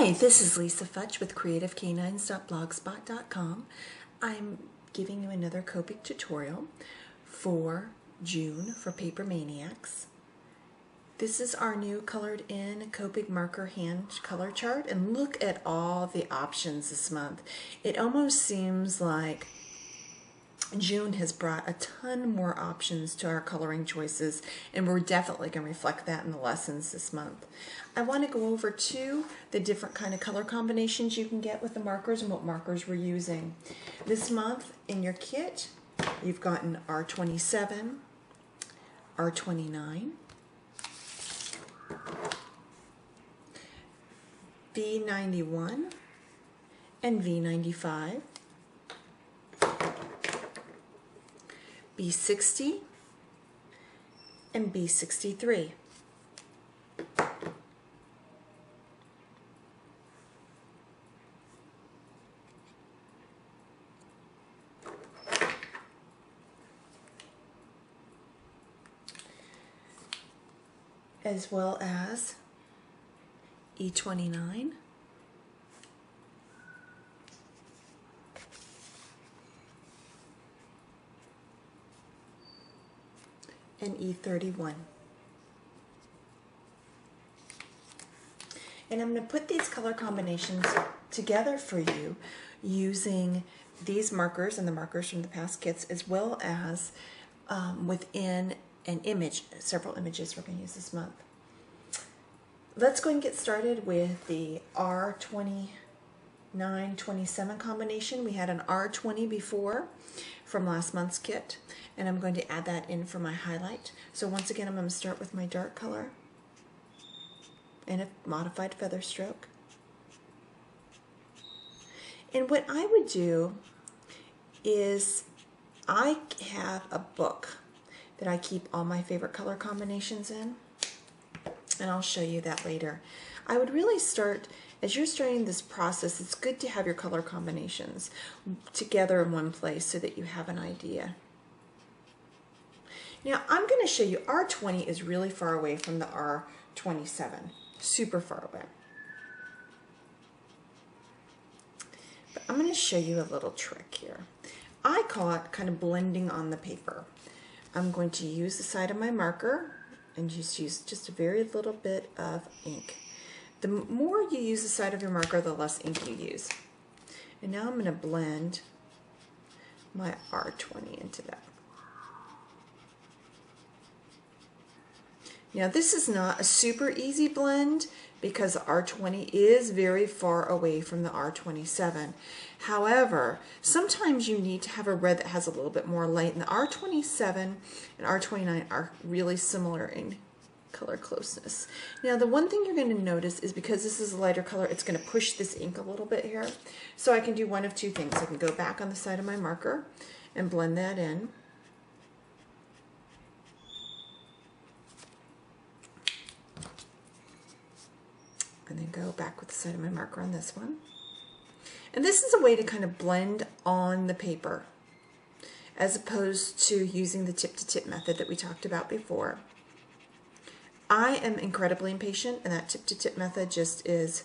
Hi, this is Lisa Futch with CreativeCanines.blogspot.com. I'm giving you another Copic tutorial for June for Paper Maniacs. This is our new colored in Copic marker hand color chart, and look at all the options this month. It almost seems like June has brought a ton more options to our coloring choices, and we're definitely going to reflect that in the lessons this month. I want to go over the different kind of color combinations you can get with the markers and what markers we're using. This month in your kit, you've gotten R27, R29, V91, and V95. B60 and B63. As well as E29 and E31. And I'm going to put these color combinations together for you using these markers and the markers from the past kits, as well as within an image, several images we're going to use this month. Let's go and get started with the R29-27 combination. We had an R20 before from last month's kit, and I'm going to add that in for my highlight. So once again, I'm going to start with my dark color and a modified feather stroke. And what I would do is I have a book that I keep all my favorite color combinations in, and I'll show you that later. I would really start, as you're starting this process, it's good to have your color combinations together in one place so that you have an idea. Now I'm going to show you, R20 is really far away from the R27, super far away. But I'm going to show you a little trick here. I call it kind of blending on the paper. I'm going to use the side of my marker and just use just a very little bit of ink. The more you use the side of your marker, the less ink you use. And now I'm going to blend my R20 into that. Now this is not a super easy blend because the R20 is very far away from the R27. However, sometimes you need to have a red that has a little bit more light, and the R27 and R29 are really similar in color closeness. Now the one thing you're going to notice is because this is a lighter color, it's going to push this ink a little bit here. So I can do one of two things. I can go back on the side of my marker and blend that in. And then go back with the side of my marker on this one. And this is a way to kind of blend on the paper as opposed to using the tip-to-tip method that we talked about before. I am incredibly impatient, and that tip-to-tip method just is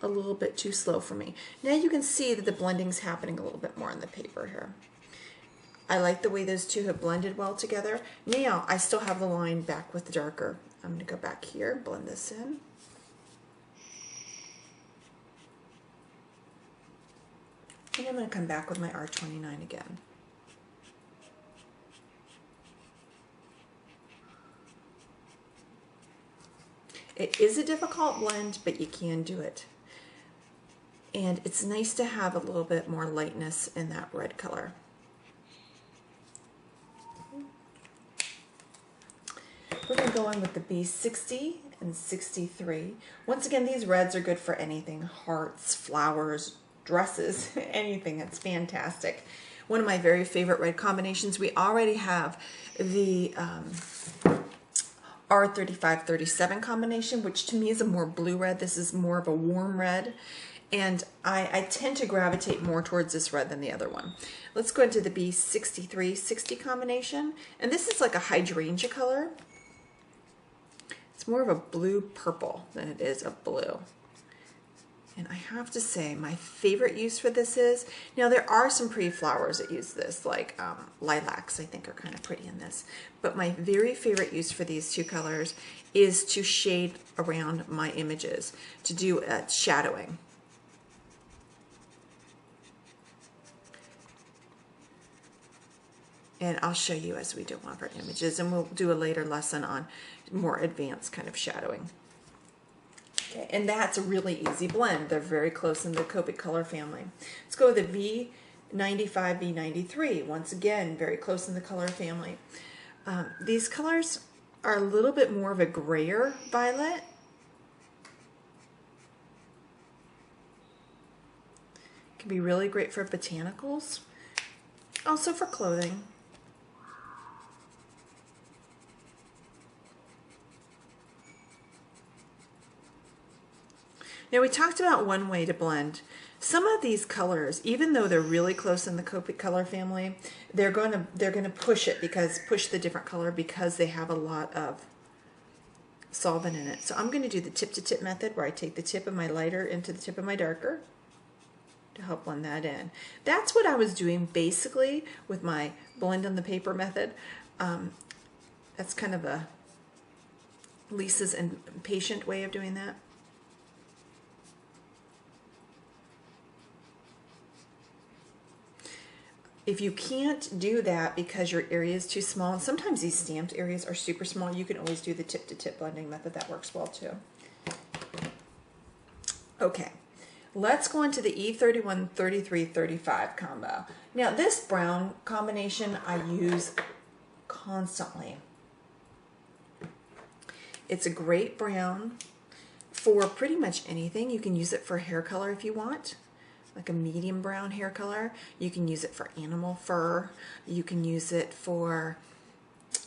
a little bit too slow for me. Now you can see that the blending's happening a little bit more on the paper here. I like the way those two have blended well together. Now I still have the line back with the darker. I'm going to go back here, blend this in. And I'm going to come back with my R29 again. It is a difficult blend, but you can do it. And it's nice to have a little bit more lightness in that red color. We're going to go in with the B60 and 63. Once again, these reds are good for anything, hearts, flowers, dresses, anything. It's fantastic. One of my very favorite red combinations. We already have the R35-37 combination, which to me is a more blue red. This is more of a warm red, and I tend to gravitate more towards this red than the other one. Let's go into the B63-60 combination, and this is like a hydrangea color. It's more of a blue purple than it is a blue. And I have to say, my favorite use for this is, now there are some pretty flowers that use this, like lilacs I think are kind of pretty in this. But my very favorite use for these two colors is to shade around my images, to do shadowing. And I'll show you as we do one of our images, and we'll do a later lesson on more advanced kind of shadowing. Okay, and that's a really easy blend. They're very close in the Copic color family. Let's go with the V95, V93. Once again, very close in the color family. These colors are a little bit more of a grayer violet. Can be really great for botanicals, also for clothing. Now we talked about one way to blend. Some of these colors, even though they're really close in the Copic color family, they're going to push the different color because they have a lot of solvent in it. So I'm going to do the tip to tip method, where I take the tip of my lighter into the tip of my darker to help blend that in. That's what I was doing basically with my blend on the paper method. That's kind of a Lisa's impatient way of doing that. If you can't do that because your area is too small, and sometimes these stamped areas are super small, you can always do the tip-to-tip blending method. That works well too. Okay, let's go into the E31, 33, 35 combo. Now this brown combination I use constantly. It's a great brown for pretty much anything. You can use it for hair color if you want, like a medium brown hair color. You can use it for animal fur. You can use it for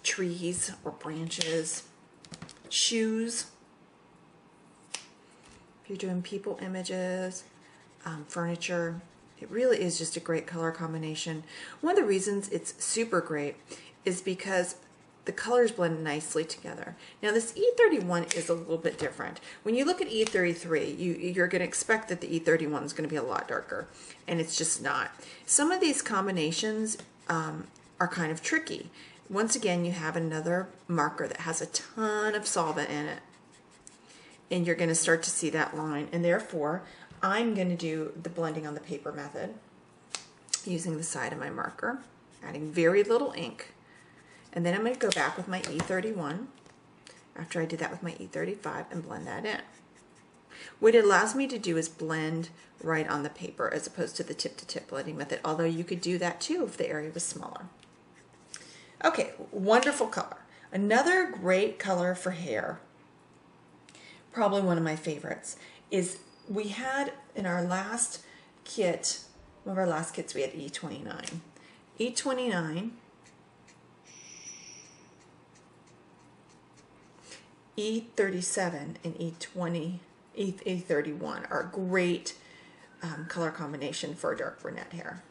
trees or branches, shoes. If you're doing people images, furniture, it really is just a great color combination. One of the reasons it's super great is because the colors blend nicely together. Now this E31 is a little bit different. When you look at E33, you're going to expect that the E31 is going to be a lot darker, and it's just not. Some of these combinations are kind of tricky. Once again, you have another marker that has a ton of solvent in it, and you're going to start to see that line, and therefore I'm going to do the blending on the paper method using the side of my marker, adding very little ink. And then I'm going to go back with my E31 after I did that with my E35 and blend that in. What it allows me to do is blend right on the paper as opposed to the tip-to-tip blending method, although you could do that too if the area was smaller. Okay, wonderful color. Another great color for hair, probably one of my favorites, is we had in our last kit, one of our last kits, we had E29. E29, E37 and E31 are a great color combination for dark brunette hair.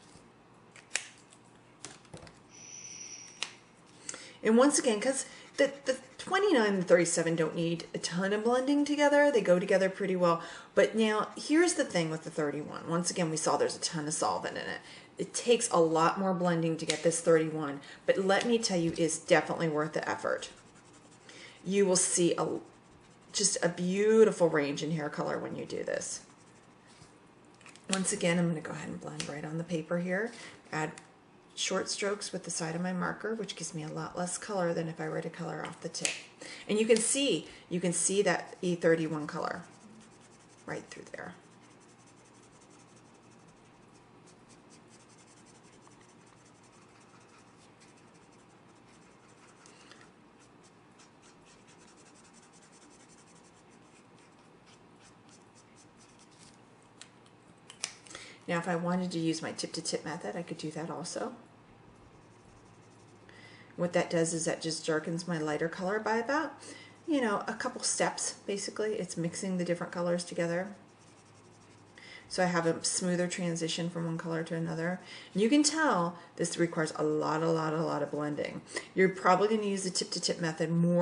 And once again, because the 29 and the 37 don't need a ton of blending together, they go together pretty well. But now here's the thing with the 31. Once again, we saw there's a ton of solvent in it. It takes a lot more blending to get this 31, but let me tell you, it's definitely worth the effort. You will see just a beautiful range in hair color when you do this. Once again, I'm going to go ahead and blend right on the paper here. Add short strokes with the side of my marker, which gives me a lot less color than if I were to color off the tip. And you can see that E31 color right through there. Now, if I wanted to use my tip-to-tip method, I could do that also. What that does is that just darkens my lighter color by about, a couple steps, basically. It's mixing the different colors together. So I have a smoother transition from one color to another. And you can tell this requires a lot of blending. You're probably going to use the tip-to-tip method more